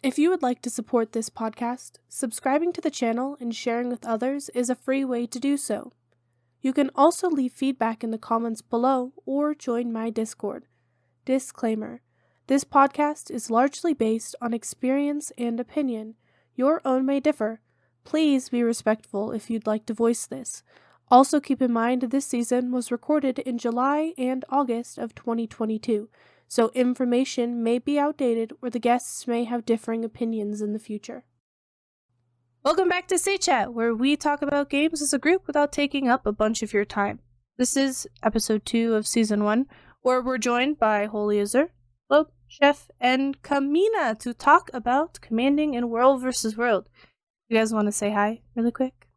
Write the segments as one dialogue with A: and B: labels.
A: If you would like to support this podcast, subscribing to the channel and sharing with others is a free way to do so. You can also leave feedback in the comments below or join my Discord. Disclaimer: this podcast is largely based on experience and opinion. Your own may differ. Please be respectful if you'd like to voice this. Also keep in mind this season was recorded in July and August of 2022, so information may be outdated or the guests may have differing opinions in the future. Welcome back to Say Chat, where we talk about games as a group without taking up a bunch of your time. This is episode 2 of season 1, where we're joined by Holy Azur, Globe, Chef, and Kamina to talk about commanding in World vs. World. You guys want to say hi really quick?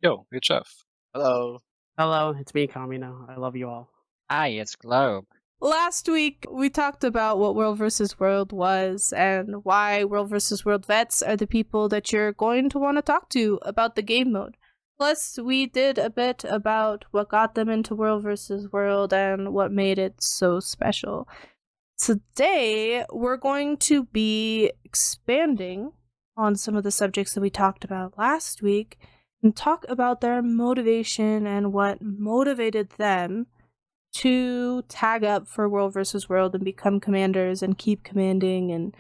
B: Yo, it's Chef.
C: Hello.
D: Hello, it's me, Kamina. I love you all.
C: Hi, it's Globe.
A: Last week, we talked about what World vs. World was and why World vs. World vets are the people that you're going to want to talk to about the game mode. Plus, we did a bit about what got them into World vs. World and what made it so special. Today, we're going to be expanding on some of the subjects that we talked about last week and talk about their motivation and what motivated them to tag up for World vs. World and become commanders and keep commanding and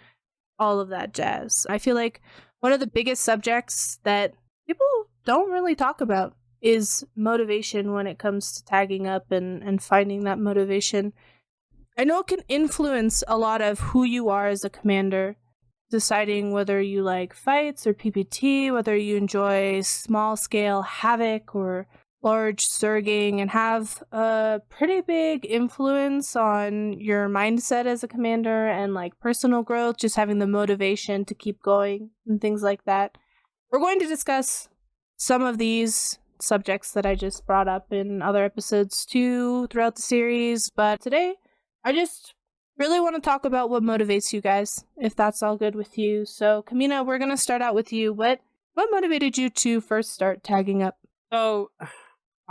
A: all of that jazz. I feel like one of the biggest subjects that people don't really talk about is motivation when it comes to tagging up and finding that motivation. I know it can influence a lot of who you are as a commander, deciding whether you like fights or PPT, whether you enjoy small-scale havoc or large surging, and have a pretty big influence on your mindset as a commander and like personal growth, just having the motivation to keep going and things like that. We're going to discuss some of these subjects that I just brought up in other episodes too throughout the series, but today I just really want to talk about what motivates you guys, if that's all good with you. So Kamina, we're going to start out with you. What motivated you to first start tagging up?
D: So,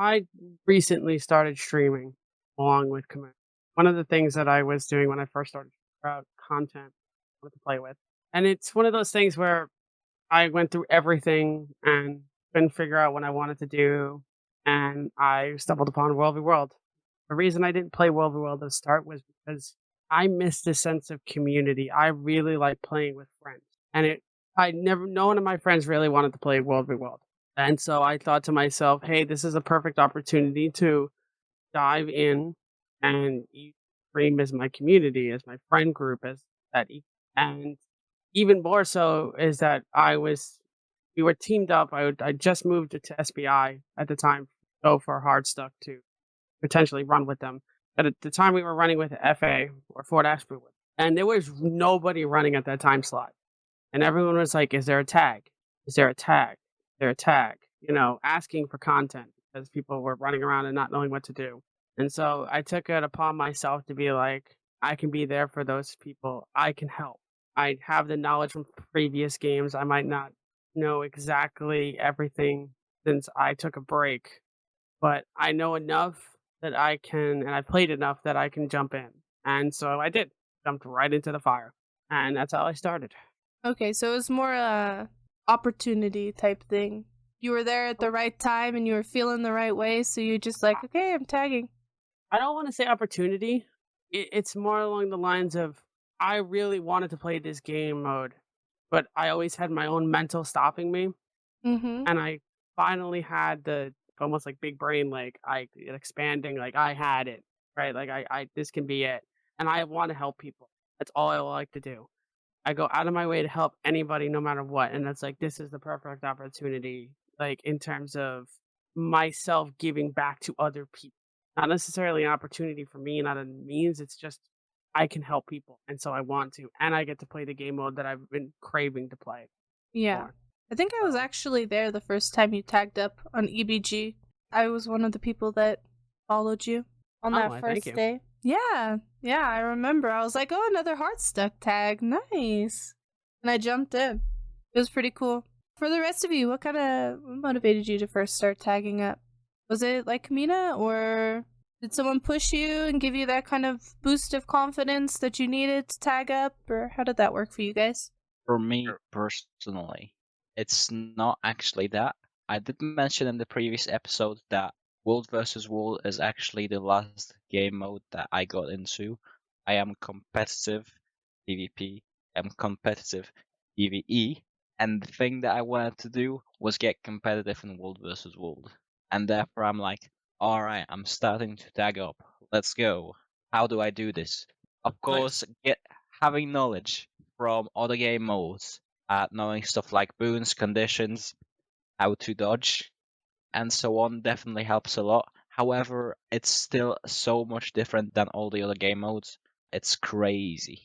D: I recently started streaming along with Command. One of the things that I was doing when I first started out content I wanted to play with. And it's one of those things where I went through everything and couldn't figure out what I wanted to do. And I stumbled upon World v. World. The reason I didn't play World v. World at the start was because I missed the sense of community. I really like playing with friends. And no one of my friends really wanted to play World v. World. And so I thought to myself, hey, this is a perfect opportunity to dive in and stream as my community, as my friend group, and even more so is that we were teamed up. I just moved to SBI at the time, go for Hardstuck to potentially run with them. But at the time we were running with FA or Fort Ashby, and there was nobody running at that time slot. And everyone was like, is there a tag? Is there a tag? Their tag, asking for content because people were running around and not knowing what to do. And so I took it upon myself to be like, I can be there for those people. I can help. I have the knowledge from previous games. I might not know exactly everything since I took a break, but I know enough that I can, and I played enough that I can jump in. And so I did. Jumped right into the fire. And that's how I started.
A: Okay, so it was more opportunity type thing. You were there at the right time and you were feeling the right way, so you're just like, okay, I'm tagging.
D: I don't want to say opportunity. It's more along the lines of I really wanted to play this game mode, but I always had my own mental stopping me.
A: Mm-hmm.
D: And I finally had the almost like big brain, like expanding, like I had it, right? Like I this can be it. And I want to help people. That's all I like to do. I go out of my way to help anybody no matter what. And that's like, this is the perfect opportunity, like in terms of myself giving back to other people. Not necessarily an opportunity for me, not a means. It's just I can help people. And so I want to. And I get to play the game mode that I've been craving to play.
A: Yeah.
D: More.
A: I think I was actually there the first time you tagged up on EBG. I was one of the people that followed you on that first day. Yeah, I remember. I was like, oh, another Heartstuck tag. Nice. And I jumped in. It was pretty cool. For the rest of you, what motivated you to first start tagging up? Was it like Kamina, or did someone push you and give you that kind of boost of confidence that you needed to tag up, or how did that work for you guys?
C: For me
B: Sure.
C: personally, it's not actually that. I did mention in the previous episode that World versus World is actually the last game mode that I got into. I am competitive PvP, I'm competitive PvE, and the thing that I wanted to do was get competitive in World versus World. And therefore I'm like, alright, I'm starting to tag up. Let's go. How do I do this? Of
D: Nice.
C: course, get having knowledge from other game modes, knowing stuff like boons, conditions, how to dodge, and so on definitely helps a lot. However, it's still so much different than all the other game modes. It's crazy.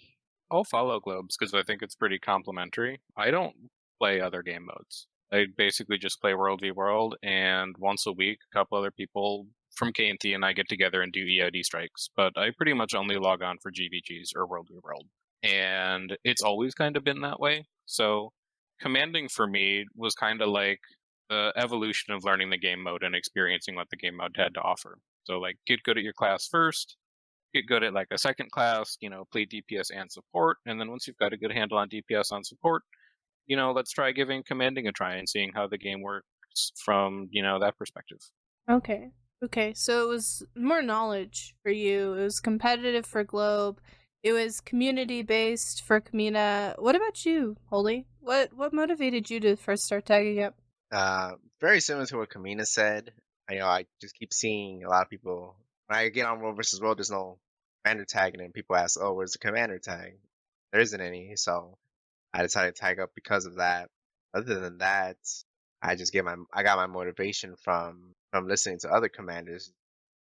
B: I'll follow Globes because I think it's pretty complimentary. I don't play other game modes. I basically just play World v World, and once a week, a couple other people from KNT and I get together and do EOD strikes. But I pretty much only log on for GVGs or World v World. And it's always kind of been that way. So commanding for me was kind of like the evolution of learning the game mode and experiencing what the game mode had to offer. So like get good at your class first, get good at like a second class, play DPS and support, and then once you've got a good handle on DPS on support, let's try giving commanding a try and seeing how the game works from, that perspective.
A: Okay. Okay. So it was more knowledge for you. It was competitive for Globe. It was community based for Kamina. What about you, Holy? What motivated you to first start tagging up?
E: Very similar to what Kamina said. I just keep seeing a lot of people when I get on World versus World. There's no commander tagging, and people ask, "Oh, where's the commander tag?" There isn't any, so I decided to tag up because of that. Other than that, I got my motivation from listening to other commanders.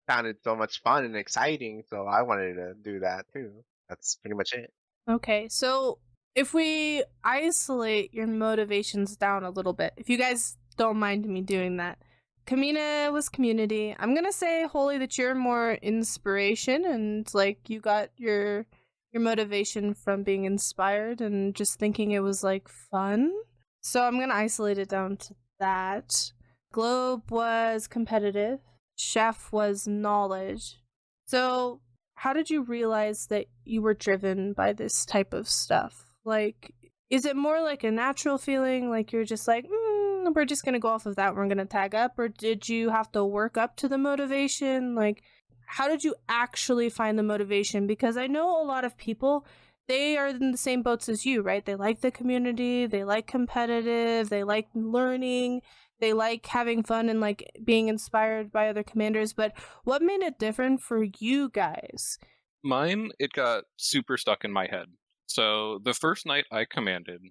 E: Sounded so much fun and exciting, so I wanted to do that too. That's pretty much it.
A: Okay. So if we isolate your motivations down a little bit, if you guys don't mind me doing that. Kamina was community. I'm gonna say, Holy, that you're more inspiration and like you got your motivation from being inspired and just thinking it was like fun. So I'm gonna isolate it down to that. Globe was competitive. Chef was knowledge. So how did you realize that you were driven by this type of stuff? Like, is it more like a natural feeling, like you're just like, we're just gonna go off of that, we're gonna tag up, or did you have to work up to the motivation? Like, how did you actually find the motivation? Because I know a lot of people, they are in the same boats as you, right? They like the community, they like competitive, they like learning, they like having fun and like being inspired by other commanders. But what made it different for you guys?
B: Mine, it got super stuck in my head. So the first night I commanded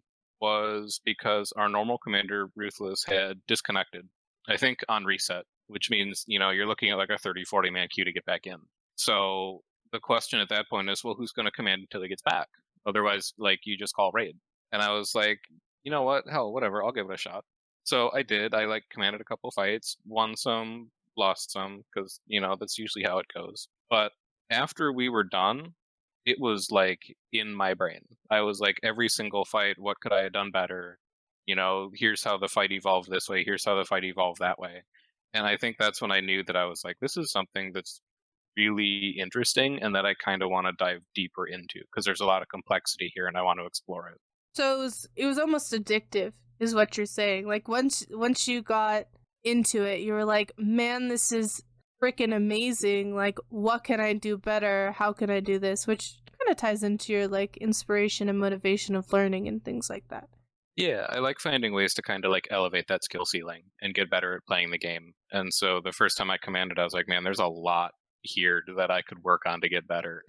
B: was because our normal commander, Ruthless, had disconnected, I think on reset, which means, you're looking at like a 30, 40 man queue to get back in. So the question at that point is, well, who's going to command until he gets back? Otherwise, like, you just call raid. And I was like, you know what? Hell, whatever. I'll give it a shot. So I did. I like commanded a couple fights, won some, lost some, because, that's usually how it goes. But after we were done, it was like in my brain. I was like, every single fight, what could I have done better? Here's how the fight evolved this way, here's how the fight evolved that way. And I think that's when I knew that I was like, this is something that's really interesting and that I kind of want to dive deeper into because there's a lot of complexity here and I want to explore it.
A: So it was almost addictive, is what you're saying. Like once you got into it, you were like, man, this is freaking amazing. Like, what can I do better? How can I do this? Which kind of ties into your like inspiration and motivation of learning and things like that.
B: Yeah, I like finding ways to kind of like elevate that skill ceiling and get better at playing the game. And so the first time I commanded, I was like, man, there's a lot here that I could work on to get better.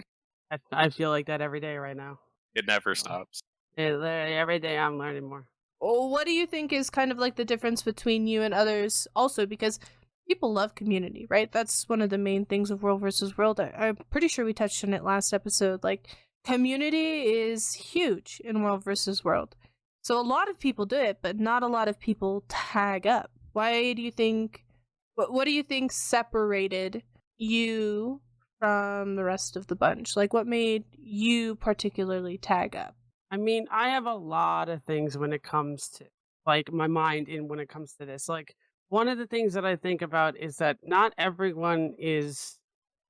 D: I feel like that every day right now.
B: It never stops.
D: Every day I'm learning more.
A: What do you think is kind of like the difference between you and others also? Because people love community, right? That's one of the main things of World versus World. I'm pretty sure we touched on it last episode. Like, community is huge in World versus World. So a lot of people do it, but not a lot of people tag up. Why do you think, what do you think separated you from the rest of the bunch? Like, what made you particularly tag up?
D: I mean, I have a lot of things when it comes to like my mind in when it comes to this. Like one of the things that I think about is that not everyone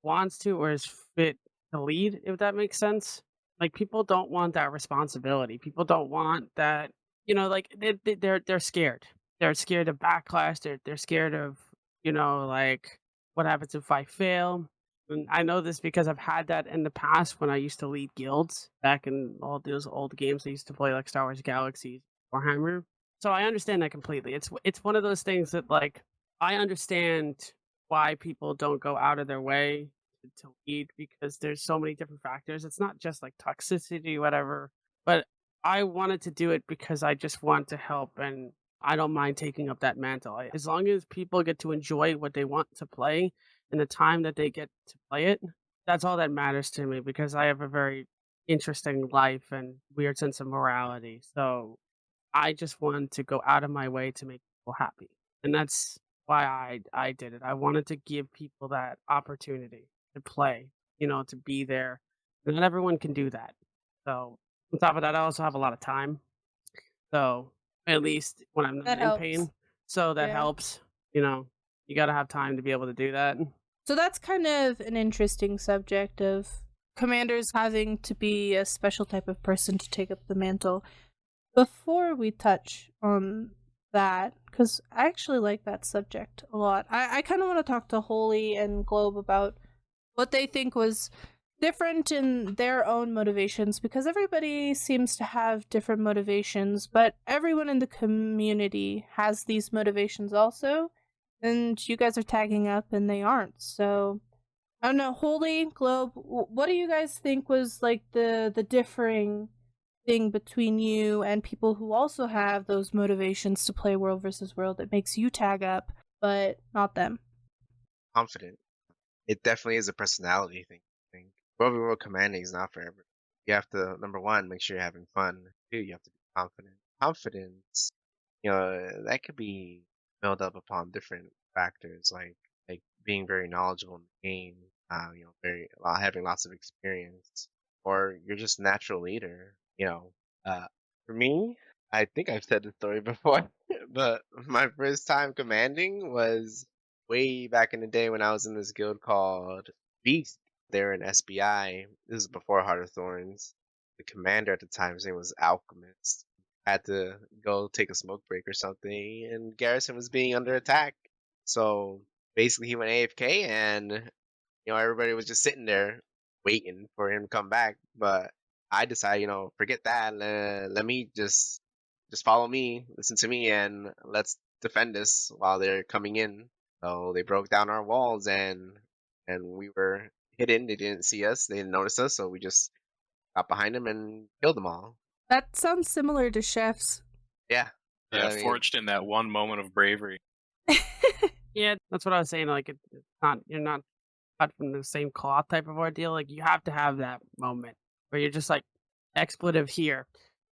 D: wants to or is fit to lead, if that makes sense. Like people don't want that responsibility. People don't want that. Like they're scared. They're scared of backlash. They're scared of like what happens if I fail. And I know this because I've had that in the past when I used to lead guilds back in all those old games I used to play, like Star Wars Galaxies, Warhammer. So I understand that completely. It's one of those things that like I understand why people don't go out of their way to lead because there's so many different factors. It's not just like toxicity, whatever. But I wanted to do it because I just want to help, and I don't mind taking up that mantle. As long as people get to enjoy what they want to play and the time that they get to play it, that's all that matters to me because I have a very interesting life and weird sense of morality. So I just wanted to go out of my way to make people happy. And that's why I did it. I wanted to give people that opportunity to play, to be there. And not everyone can do that. So on top of that, I also have a lot of time. So at least when I'm not
A: That
D: in
A: helps.
D: pain. So that
A: Yeah.
D: helps. You gotta have time to be able to do that.
A: So that's kind of an interesting subject of commanders having to be a special type of person to take up the mantle. Before we touch on that, because I actually like that subject a lot, I kind of want to talk to Holy and Globe about what they think was different in their own motivations, because everybody seems to have different motivations, but everyone in the community has these motivations also, and you guys are tagging up and they aren't. So I don't know, Holy, Globe, what do you guys think was like the differing thing between you and people who also have those motivations to play World versus World that makes you tag up, but not them?
E: Confident. It definitely is a personality thing. I think World War commanding is not for everyone. You have to, number one, make sure you're having fun. Two, you have to be confident. Confidence, that could be built up upon different factors, like being very knowledgeable in the game, having lots of experience, or you're just a natural leader. For me, I think I've said the story before, but my first time commanding was way back in the day when I was in this guild called Beast. They're in SBI. This is before Heart of Thorns. The commander at the time, his name was Alchemist. Had to go take a smoke break or something, and Garrison was being under attack. So basically, he went AFK, and everybody was just sitting there waiting for him to come back. But I decided, forget that. Let me just follow me, listen to me, and let's defend this while they're coming in. So they broke down our walls, and we were hidden. They didn't see us. They didn't notice us. So we just got behind them and killed them all.
A: That sounds similar to Chef's.
E: Yeah.
B: Yeah,
E: I mean,
B: forged in that one moment of bravery.
D: Yeah, that's what I was saying. Like it's not you're not cut from the same cloth type of ordeal. Like you have to have that moment where you're just like expletive here,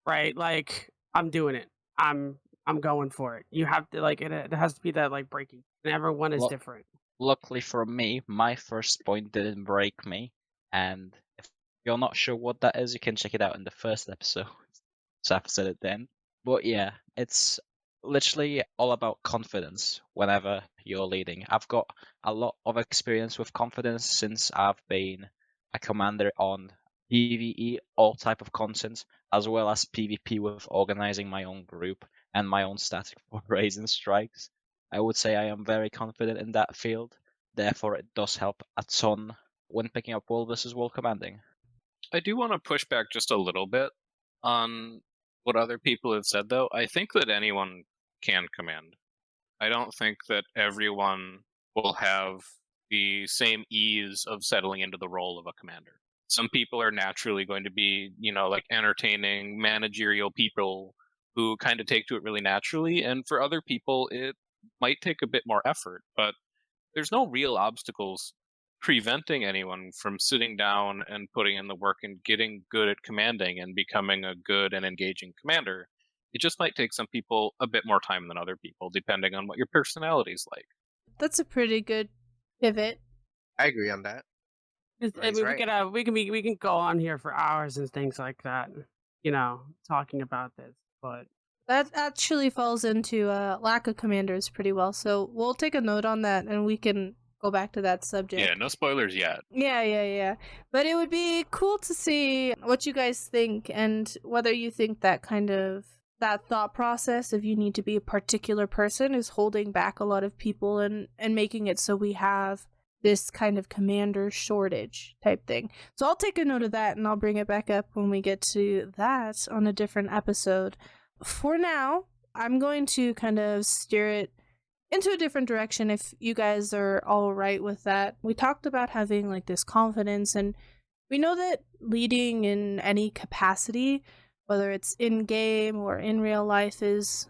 D: right? Like I'm doing it. I'm going for it. You have to like it has to be that like breaking. And everyone is
C: Look,
D: different.
C: Luckily for me, my first point didn't break me, and if you're not sure what that is, you can check it out in the first episode. So I've said it then. But yeah, it's literally all about confidence whenever you're leading. I've got a lot of experience with confidence since I've been a commander on PvE, all type of content, as well as PvP with organizing my own group and my own static forays and strikes. I would say I am very confident in that field. Therefore, it does help a ton when picking up World versus World commanding.
B: I do want to push back just a little bit on what other people have said, though. I think that anyone can command. I don't think that everyone will have the same ease of settling into the role of a commander. Some people are naturally going to be, like entertaining, managerial people who kind of take to it really naturally. And for other people, it might take a bit more effort, but there's no real obstacles preventing anyone from sitting down and putting in the work and getting good at commanding and becoming a good and engaging commander. It just might take some people a bit more time than other people, depending on what your personality's like.
A: That's a pretty good pivot.
E: I agree on that.
D: I
E: He's
D: mean,
E: right.
D: we can go on here for hours and things like that. Talking about this, but
A: That actually falls into lack of commanders pretty well. So we'll take a note on that and we can go back to that subject.
B: Yeah, no spoilers yet.
A: Yeah. But it would be cool to see what you guys think and whether you think that that thought process of you need to be a particular person is holding back a lot of people and making it so we have this kind of commander shortage type thing. So I'll take a note of that and I'll bring it back up when we get to that on a different episode. For now, I'm going to kind of steer it into a different direction if you guys are all right with that. We talked about having like this confidence, and we know that leading in any capacity, whether it's in game or in real life, it's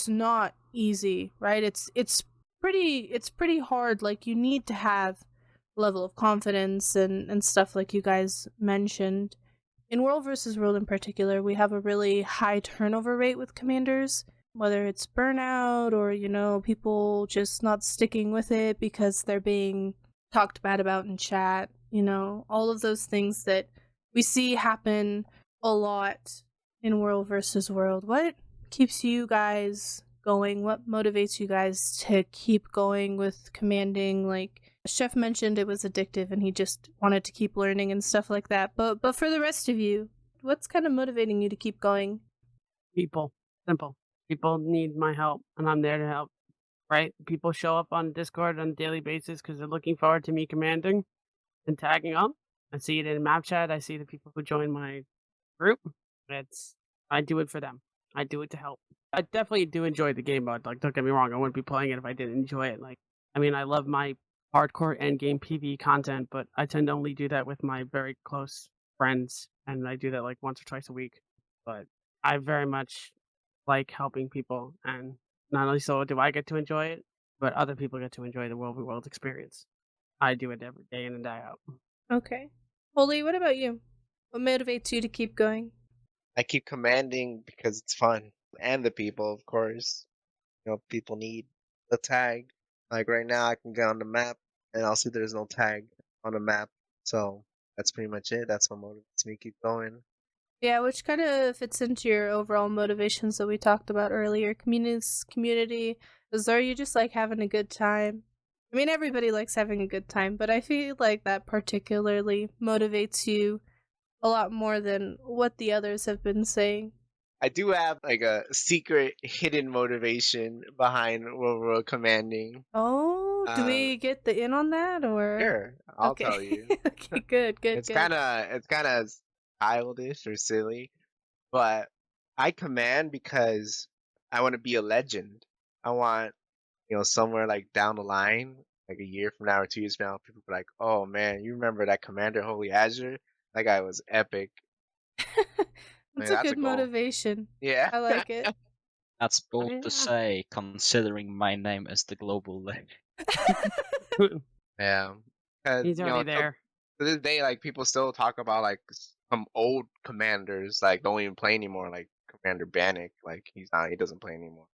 A: not easy, right? It's pretty hard. Like you need to have a level of confidence and stuff like you guys mentioned. In World versus World in particular, we have a really high turnover rate with commanders, whether it's burnout or, people just not sticking with it because they're being talked bad about in chat, all of those things that we see happen a lot in World versus World. What keeps you guys going? What motivates you guys to keep going with commanding? Like Chef mentioned, it was addictive and he just wanted to keep learning and stuff like that. But for the rest of you, what's kind of motivating you to keep going?
D: People. Simple. People need my help, and I'm there to help, right? People show up on Discord on a daily basis because they're looking forward to me commanding and tagging up. I see it in map chat. I see the people who join my group. I do it for them. I do it to help. I definitely do enjoy the game mode. Like, don't get me wrong, I wouldn't be playing it if I didn't enjoy it. Like, I love my hardcore endgame PvE content, but I tend to only do that with my very close friends, and I do that like once or twice a week. But I very much like helping people, and not only so do I get to enjoy it, but other people get to enjoy the World v. World experience. I do it every day in and day out.
A: Okay. Holy, what about you? What motivates you to keep going?
E: I keep commanding because it's fun. And the people, of course. People need the tag. Like right now, I can get on the map and I'll see there's no tag on the map. So that's pretty much it. That's what motivates me to keep going.
A: Yeah, which kind of fits into your overall motivations that we talked about earlier. Community. Is there you just like having a good time? I mean, everybody likes having a good time, but I feel like that particularly motivates you a lot more than what the others have been saying.
E: I do have like a secret hidden motivation behind World commanding.
A: Oh, do we get the in on that or?
E: Sure, I'll
A: Okay.
E: tell you.
A: Okay, good.
E: It's kind of childish or silly, but I command because I want to be a legend. I want, somewhere like down the line, like a year from now or 2 years from now, people be like, "Oh man, you remember that Commander Holy Azure? That guy was epic."
A: That's
E: Man,
A: a
E: that's a
A: good
E: goal.
A: motivation.
E: Yeah.
A: I like it.
C: That's bold
D: Yeah.
C: to say, considering my name is the global legend.
E: Yeah. 'Cause,
D: He's already there.
E: to this day, like people still talk about like some old commanders, like don't even play anymore, like Commander Bannock. Like he doesn't play anymore.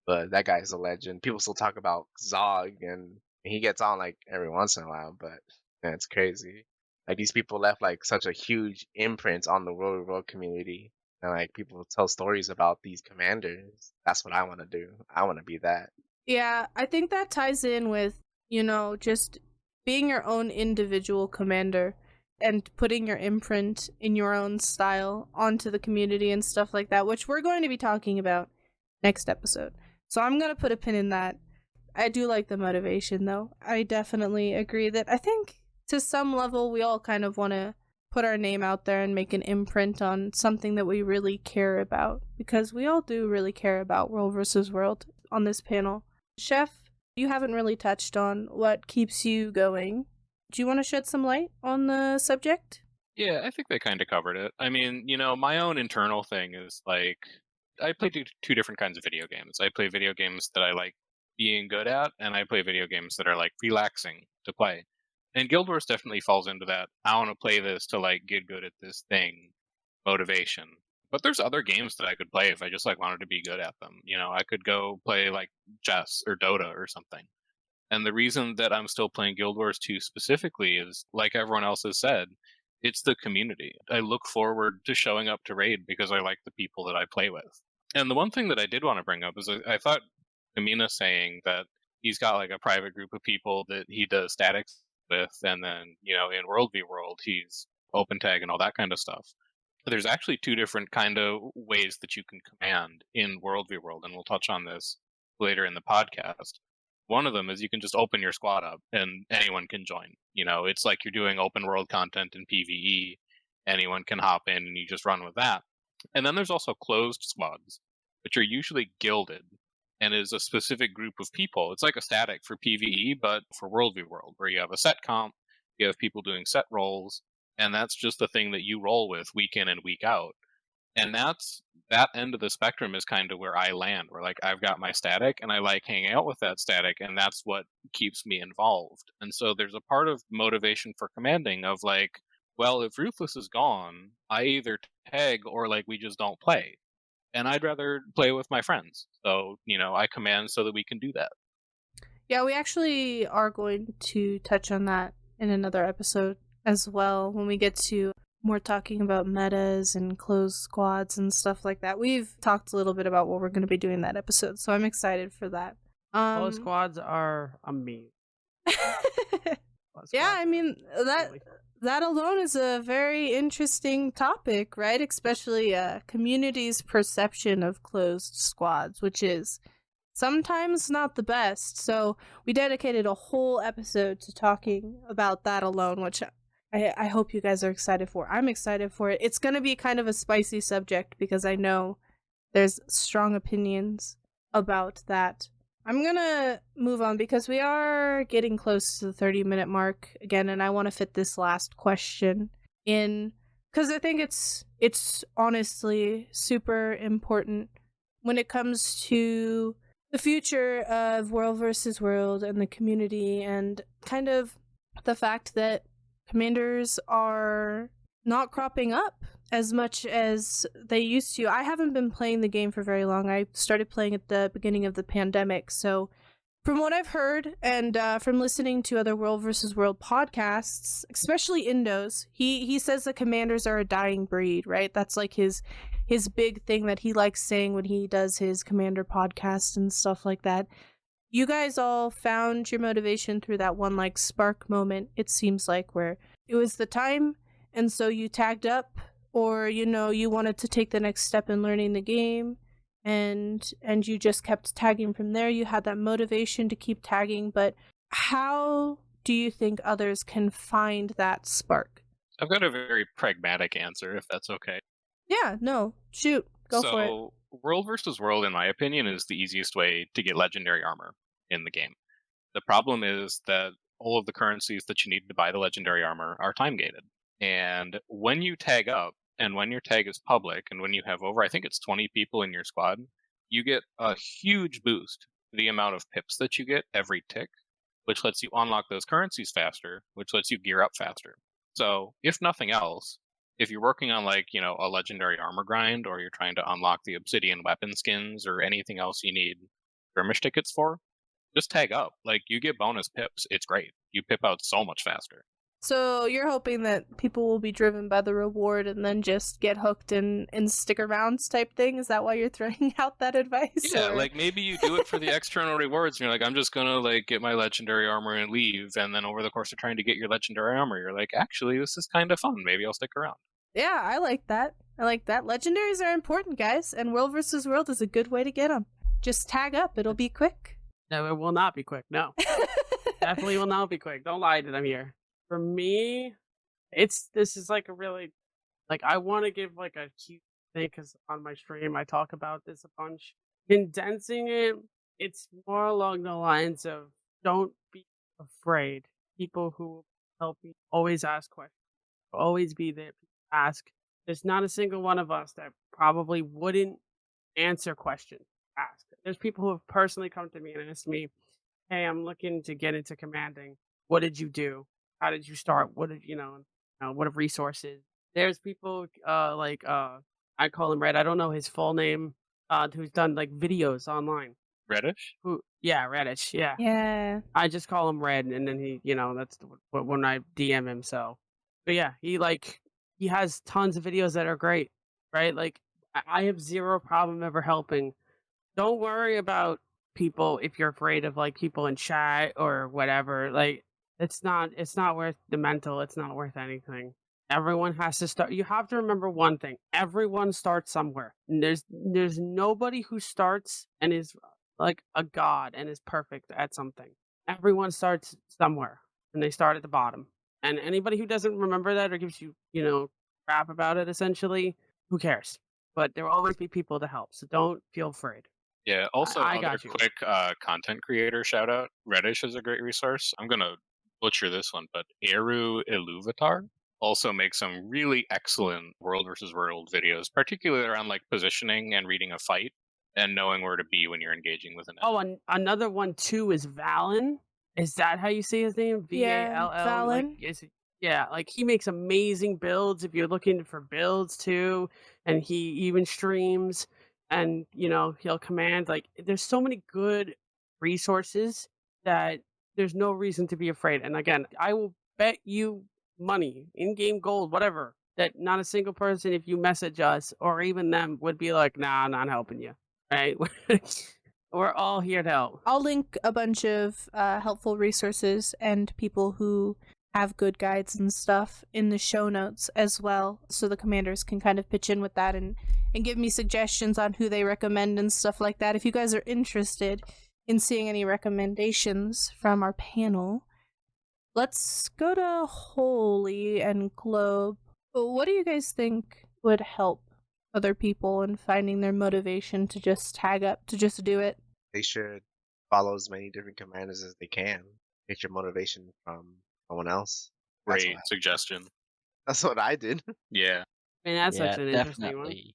E: But that guy's a legend. People still talk about Zog, and he gets on like every once in a while, but man, it's crazy. Like these people left like such a huge imprint on the World community, and like people tell stories about these commanders. That's what I want to do. I want to be that.
A: Yeah, I think that ties in with, just being your own individual commander and putting your imprint in your own style onto the community and stuff like that, which we're going to be talking about next episode. So I'm going to put a pin in that. I do like the motivation, though. I definitely agree that I think to some level we all kind of want to put our name out there and make an imprint on something that we really care about, because we all do really care about World versus World on this panel. Chef, you haven't really touched on what keeps you going. Do you want to shed some light on the subject?
B: Yeah, I think they kind of covered it. I mean, my own internal thing is like, I play two different kinds of video games. I play video games that I like being good at, and I play video games that are like relaxing to play. And Guild Wars definitely falls into that. I want to play this to like get good at this thing motivation. But there's other games that I could play if I just like wanted to be good at them. I could go play like chess or Dota or something. And the reason that I'm still playing Guild Wars 2 specifically is, like everyone else has said, it's the community. I look forward to showing up to raid because I like the people that I play with. And the one thing that I did want to bring up is I thought Amina saying that he's got like a private group of people that he does statics with, and then in WvW, he's open tag and all that kind of stuff. But there's actually two different kind of ways that you can command in WvW, and we'll touch on this later in the podcast. One of them is you can just open your squad up and anyone can join. It's like you're doing open world content in PvE. Anyone can hop in and you just run with that. And then there's also closed squads, which are usually guilded and is a specific group of people. It's like a static for PvE, but for WvW, where you have a set comp, you have people doing set roles, and that's just the thing that you roll with week in and week out. And that end of the spectrum is kind of where I land, where like I've got my static and I like hanging out with that static, and that's what keeps me involved. And so there's a part of motivation for commanding of like, well, if Ruthless is gone, I either tag or like we just don't play. And I'd rather play with my friends. So, I command so that we can do that.
A: Yeah, we actually are going to touch on that in another episode as well when we get to more talking about metas and closed squads and stuff like that. We've talked a little bit about what we're going to be doing in that episode, so I'm excited for that.
D: Closed squads are amazing.
A: Yeah, I mean, that alone is a very interesting topic, right? Especially community's perception of closed squads, which is sometimes not the best. So we dedicated a whole episode to talking about that alone, which I hope you guys are excited for. I'm excited for it. It's going to be kind of a spicy subject because I know there's strong opinions about that. I'm going to move on because we are getting close to the 30-minute mark again, and I want to fit this last question in because I think it's honestly super important when it comes to the future of World versus World and the community, and kind of the fact that commanders are not cropping up as much as they used to. I haven't been playing the game for very long. I started playing at the beginning of the pandemic. So from what I've heard and from listening to other World versus World podcasts, especially Indo's, he says the commanders are a dying breed, right? That's like his big thing that he likes saying when he does his commander podcast and stuff like that. You guys all found your motivation through that one like spark moment, it seems like, where it was the time and so you tagged up, or you wanted to take the next step in learning the game, and you just kept tagging from there. You had that motivation to keep tagging, but how do you think others can find that spark?
B: I've got a very pragmatic answer, if that's okay.
A: Yeah, no, shoot, go for it.
B: So, World versus World, in my opinion, is the easiest way to get legendary armor in the game. The problem is that all of the currencies that you need to buy the legendary armor are time gated. And when you tag up, and when your tag is public, and when you have over, I think it's 20 people in your squad, you get a huge boost to the amount of pips that you get every tick, which lets you unlock those currencies faster, which lets you gear up faster. So, if nothing else, if you're working on like, a legendary armor grind, or you're trying to unlock the obsidian weapon skins or anything else you need skirmish tickets for, just tag up. Like, you get bonus pips. It's great. You pip out so much faster.
A: So you're hoping that people will be driven by the reward and then just get hooked and stick arounds type thing? Is that why you're throwing out that advice?
B: Yeah,
A: or?
B: like maybe you do it for the external rewards and you're like, I'm just gonna like get my legendary armor and leave, and then over the course of trying to get your legendary armor, you're like, actually, this is kind of fun. Maybe I'll stick around.
A: Yeah, I like that. Legendaries are important, guys, and World versus World is a good way to get them. Just tag up. It'll be quick.
D: No, it will not be quick. No. Definitely will not be quick. Don't lie to them here. For me, this is like a really, like, I want to give like a cute thing because on my stream I talk about this a bunch. Condensing it, it's more along the lines of don't be afraid. People who will help you always ask questions, always be there. Ask. There's not a single one of us that probably wouldn't answer questions. Ask. There's people who have personally come to me and asked me, "Hey, I'm looking to get into commanding. What did you do? How did you start? What did what are resources?" There's people I call him Red. I don't know his full name. Who's done like videos online.
B: Reddish?
D: Reddish. Yeah.
A: Yeah.
D: I just call him Red, and then he, that's when I DM him. So, but yeah, he has tons of videos that are great, right? Like I have zero problem ever helping. Don't worry about people if you're afraid of like people in chat or whatever. Like it's not worth the mental. It's not worth anything. Everyone has to start. You have to remember one thing. Everyone starts somewhere. And there's nobody who starts and is like a god and is perfect at something. Everyone starts somewhere and they start at the bottom. And anybody who doesn't remember that or gives you, crap about it essentially, who cares? But there will always be people to help. So don't feel afraid.
B: Yeah. Also,
D: I
B: other
D: got you.
B: quick content creator shout out. Reddish is a great resource. I'm gonna butcher this one, but Eru Iluvatar also makes some really excellent world versus world videos, particularly around like positioning and reading a fight and knowing where to be when you're engaging with an enemy.
D: Oh, and another one too is Valen. Is that how you say his name? Vall.
A: Valen.
D: Like he makes amazing builds. If you're looking for builds too, and he even streams, and he'll command. Like there's so many good resources that there's no reason to be afraid. And again, I will bet you money, in-game gold, whatever, that not a single person, if you message us or even them, would be like, "Nah, I'm not helping you." Right? We're all here to help.
A: I'll link a bunch of helpful resources and people who have good guides and stuff in the show notes as well, so the commanders can kind of pitch in with that and give me suggestions on who they recommend and stuff like that. If you guys are interested in seeing any recommendations from our panel, let's go to Holy and Globe. What do you guys think would help other people in finding their motivation to just tag up, to just do it?
E: They should follow as many different commanders as they can. Get your motivation from someone else.
B: Great suggestion.
E: That's what I did.
B: Yeah.
D: And that's such an interesting one.
C: Definitely.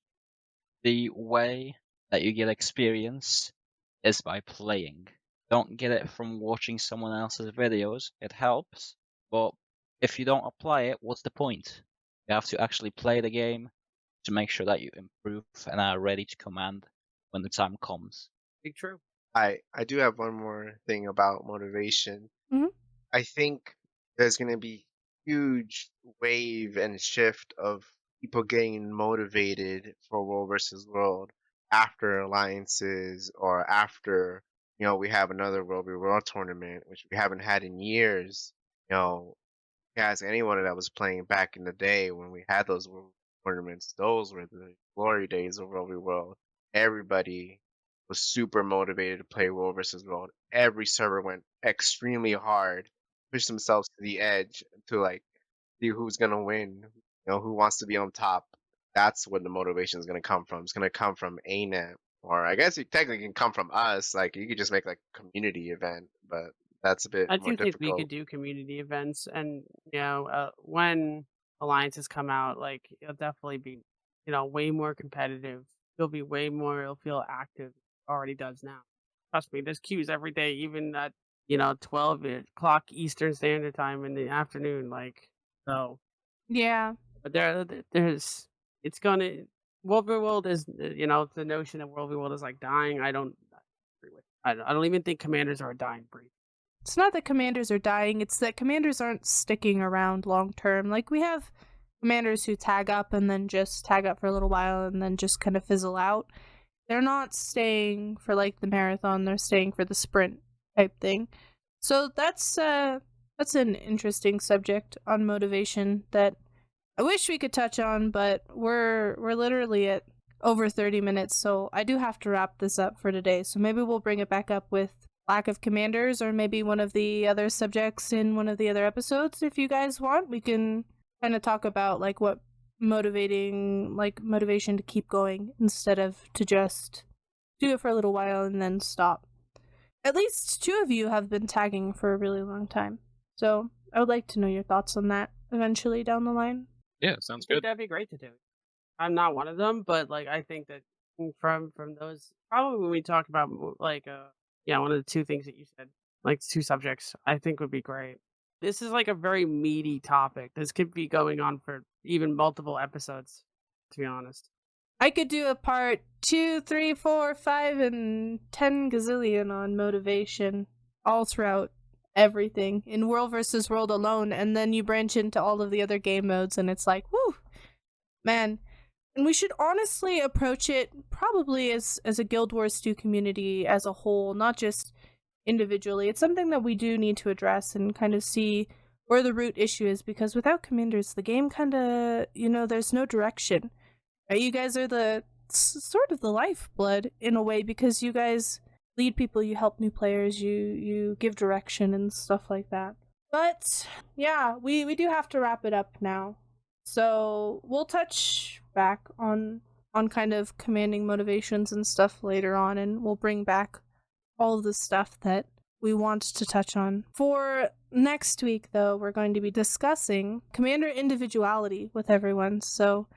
C: The way that you get experience is by playing. Don't get it from watching someone else's videos. It helps, but if you don't apply it, what's the point? You have to actually play the game to make sure that you improve and are ready to command when the time comes.
D: Big true.
E: I do have one more thing about motivation.
A: Mhm.
E: I think there's going to be huge wave and shift of people getting motivated for world versus world after alliances or after we have another world versus world tournament, which we haven't had in years. Ask anyone that was playing back in the day when we had those world tournaments, those were the glory days of world versus world. Everybody was super motivated to play world versus world. Every server went extremely hard, pushed themselves to the edge to like see who's gonna win, who wants to be on top. That's where the motivation is gonna come from. It's gonna come from ANET, or I guess it technically can come from us. Like you could just make like a community event, but that's a bit
D: I
E: more
D: do think
E: difficult.
D: we could do community events, and when alliances come out, like it'll definitely be way more competitive. It'll be way more. It'll feel active. Already does now. Trust me, there's queues every day, even at 12 o'clock Eastern Standard Time in the afternoon. Like so,
A: Yeah.
D: but there's it's gonna World v World is the notion that World v World is like dying. I don't agree with. I don't even think commanders are a dying breed.
A: It's not that commanders are dying, it's that commanders aren't sticking around long term. Like, we have commanders who tag up and then just tag up for a little while and then just kind of fizzle out. They're not staying for, like, the marathon, they're staying for the sprint type thing. So that's an interesting subject on motivation that I wish we could touch on, but we're literally at over 30 minutes, so I do have to wrap this up for today. So maybe we'll bring it back up with lack of commanders, or maybe one of the other subjects in one of the other episodes. If you guys want, we can kind of talk about like what motivation to keep going instead of to just do it for a little while and then stop. At least 2 of you have been tagging for a really long time, so I would like to know your thoughts on that eventually down the line.
B: Yeah, sounds
D: I think
B: good.
D: that'd be great to do. I'm not one of them, but like I think that from those, probably when we talk about like one of the 2 things that you said, like 2 subjects, I think would be great. This is like a very meaty topic. This could be going on for even multiple episodes, to be honest.
A: I could do a part 2, 3, 4, 5, and 10 gazillion on motivation all throughout everything in World versus World alone, and then you branch into all of the other game modes, and it's like, whoo, man. And we should honestly approach it probably as a Guild Wars 2 community as a whole, not just individually. It's something that we do need to address and kind of see where the root issue is, because without commanders, the game kind of, there's no direction. Right? You guys are the sort of the lifeblood in a way, because you guys lead people, you help new players, you give direction and stuff like that. But yeah, we do have to wrap it up now. So we'll touch back on kind of commanding motivations and stuff later on, and we'll bring back all of the stuff that we want to touch on. For next week, though, we're going to be discussing commander individuality with everyone. So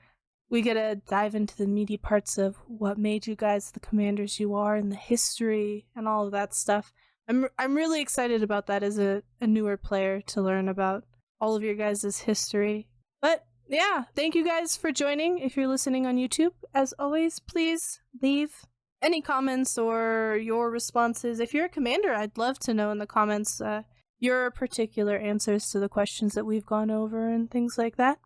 A: we get to dive into the meaty parts of what made you guys the commanders you are, and the history and all of that stuff. I'm really excited about that as a newer player, to learn about all of your guys' history. But yeah, thank you guys for joining. If you're listening on YouTube, as always, please leave any comments or your responses. If you're a commander, I'd love to know in the comments your particular answers to the questions that we've gone over and things like that.